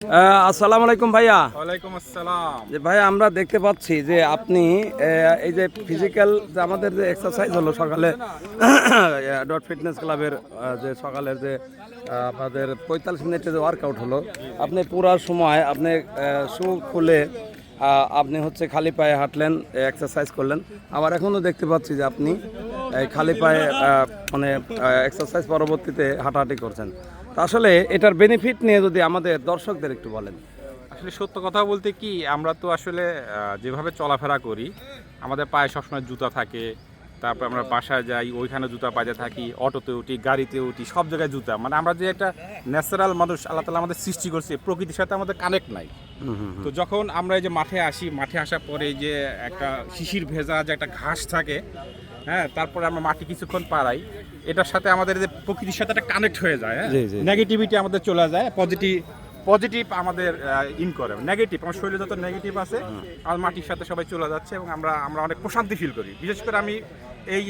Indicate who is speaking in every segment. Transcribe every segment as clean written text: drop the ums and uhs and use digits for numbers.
Speaker 1: আসসালামু আলাইকুম ভাইয়া।
Speaker 2: ওয়ালাইকুম আসসালাম।
Speaker 1: যে ভাইয়া আমরা দেখতে পাচ্ছি যে আপনি এই যে ফিজিক্যাল যে আমাদের যে এক্সারসাইজ হলো সকালে ডট ফিটনেস ক্লাবের যে সকালের যে আপনাদের 45 মিনিটের যে ওয়ার্কআউট হলো, আপনি পুরো সময় আপনি শু খুলে আপনি হচ্ছে খালি পায়ে হাঁটলেন, এক্সারসাইজ করলেন। আবার এখনও দেখতে পাচ্ছি যে আপনি খালি পায়ে মানে এক্সারসাইজ পরবর্তীতে হাঁটাহাঁটি করছেন। তো আসলে এটার বেনিফিট নিয়ে যদি আমাদের দর্শকদের একটু বলেন।
Speaker 2: আসলে সত্য কথা বলতে কি, আমরা তো আসলে যেভাবে চলাফেরা করি, আমাদের পায়ে সবসময় জুতা থাকে। তারপর আমরা বাসায় যাই, ওইখানে জুতা পাইতে থাকি, অটোতে উঠি, গাড়িতে উঠি, সব জায়গায় জুতা। মানে আমরা যে একটা ন্যাচারাল মানুষ, আল্লাহ তাআলা আমাদের সৃষ্টি করছে, প্রকৃতির সাথে আমাদের কানেক্ট নাই। তো যখন আমরা এই যে মাঠে আসি, মাঠে আসার পরে যে একটা শিশির ভেজা যে একটা ঘাস থাকে, হ্যাঁ, তারপরে আমরা মাটি কিছুক্ষণ পাড়াই, এটার সাথে আমাদের যে প্রকৃতির সাথে একটা কানেক্ট হয়ে যায়। হ্যাঁ, নেগেটিভিটি আমাদের চলে যায়, পজিটিভ আমাদের ইন করে। নেগেটিভ আমার শরীরে যত নেগেটিভ আছে, আমার মাটির সাথে সবাই চলে যাচ্ছে এবং আমরা অনেক প্রশান্তি ফিল করি। বিশেষ করে আমি এই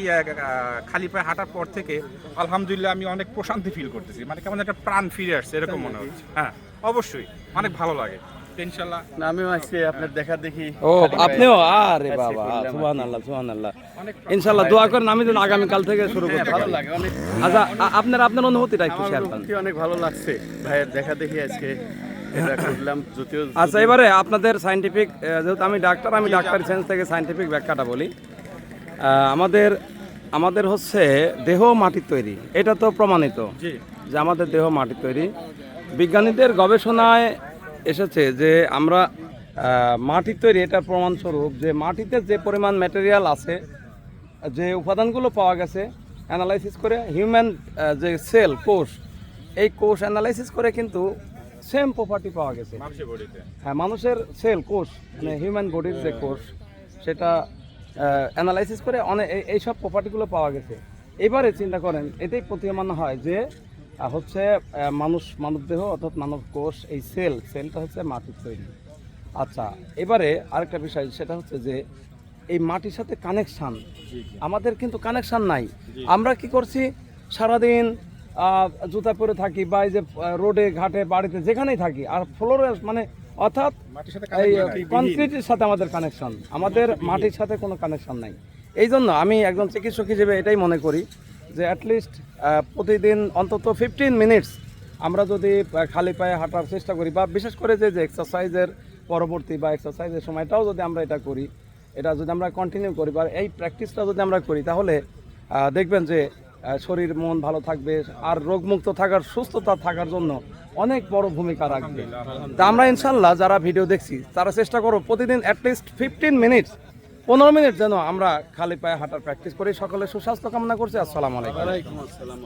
Speaker 2: খালি পায়ে হাঁটার পর থেকে আলহামদুলিল্লাহ আমি অনেক প্রশান্তি ফিল করতেছি। মানে কেমন একটা প্রাণ ফিরে আসছে এরকম মনে হচ্ছে। হ্যাঁ, অবশ্যই অনেক ভালো লাগে। ইনশাআল্লাহ
Speaker 3: আমিও আজকে আপনার দেখা দেখি।
Speaker 1: ও আপনিও? আরে বাবা, সুবহানাল্লাহ সুবহানাল্লাহ। ইনশাআল্লাহ দোয়া করেন, আমি যেন আগামী কাল থেকে শুরু করতে
Speaker 3: ভালো
Speaker 1: পারি।
Speaker 3: লাগে অনেক।
Speaker 1: আচ্ছা, আপনার অনুভূতিটা একটু শেয়ার করেন।
Speaker 3: অনেক ভালো লাগছে ভাইয়ের দেখা দেখি আজকে এটা করলাম। যদিও
Speaker 1: আচ্ছা, এবারে আপনাদের সায়েন্টিফিক, যেহেতু আমি ডাক্তার সেন্স থেকে সায়েন্টিফিক ব্যাখ্যাটা বলি। আমাদের হচ্ছে দেহ মাটির তৈরি, এটা তো প্রমাণিত যে আমাদের দেহ মাটির তৈরি। বিজ্ঞানীদের গবেষণায় এসেছে যে আমরা মাটির তৈরি, এটা প্রমাণস্বরূপ যে মাটিতে যে পরিমাণ ম্যাটেরিয়াল আছে, যে উপাদানগুলো পাওয়া গেছে অ্যানালাইসিস করে, হিউম্যান যে সেল কোষ, এই কোষ অ্যানালাইসিস করে কিন্তু সেম প্রপার্টি পাওয়া গেছে। হ্যাঁ, মানুষের সেল কোষ মানে হিউম্যান বডির যে কোষ, সেটা অ্যানালাইসিস করে অনেক এইসব প্রপার্টিগুলো পাওয়া গেছে। এবারে চিন্তা করেন, এটাই প্রতীয়মান হয় যে হচ্ছে মানবদেহ অর্থাৎ মানব কোষ, এই সেলটা হচ্ছে মাটির তৈরি। আচ্ছা, এবারে আরেকটা বিষয়, সেটা হচ্ছে যে এই মাটির সাথে কানেকশান, আমাদের কিন্তু কানেকশান নাই। আমরা কি করছি, সারাদিন জুতা পরে থাকি বা এই যে রোডে ঘাটে বাড়িতে যেখানেই থাকি, আর ফ্লোরে মানে অর্থাৎ এই কনক্রিটের সাথে আমাদের কানেকশন, আমাদের মাটির সাথে কোনো কানেকশন নাই। এই জন্য আমি একজন চিকিৎসক হিসেবে এটাই মনে করি যে অ্যাটলিস্ট প্রতিদিন অন্তত 15 মিনিটস আমরা যদি খালি পায়ে হাঁটার চেষ্টা করি, বা বিশেষ করে যে এক্সারসাইজের পরবর্তী বা এক্সারসাইজের সময়টাও যদি আমরা এটা করি, এটা যদি আমরা কন্টিনিউ করি বা এই প্র্যাকটিসটা যদি আমরা করি, তাহলে দেখবেন যে শরীর মন ভালো থাকবে, আর রোগমুক্ত থাকার, সুস্থতা থাকার জন্য অনেক বড় ভূমিকা রাখবে। তা আমরা ইনশাল্লাহ যারা ভিডিও দেখছি তারা চেষ্টা করো প্রতিদিন অ্যাটলিস্ট 15 মিনিট যেন আমরা খালি পায়ে হাঁটার প্র্যাকটিস করি। সকলে সুস্বাস্থ্য কামনা করছি। আসসালামু আলাইকুম।
Speaker 3: ওয়ালাইকুম আসসালাম।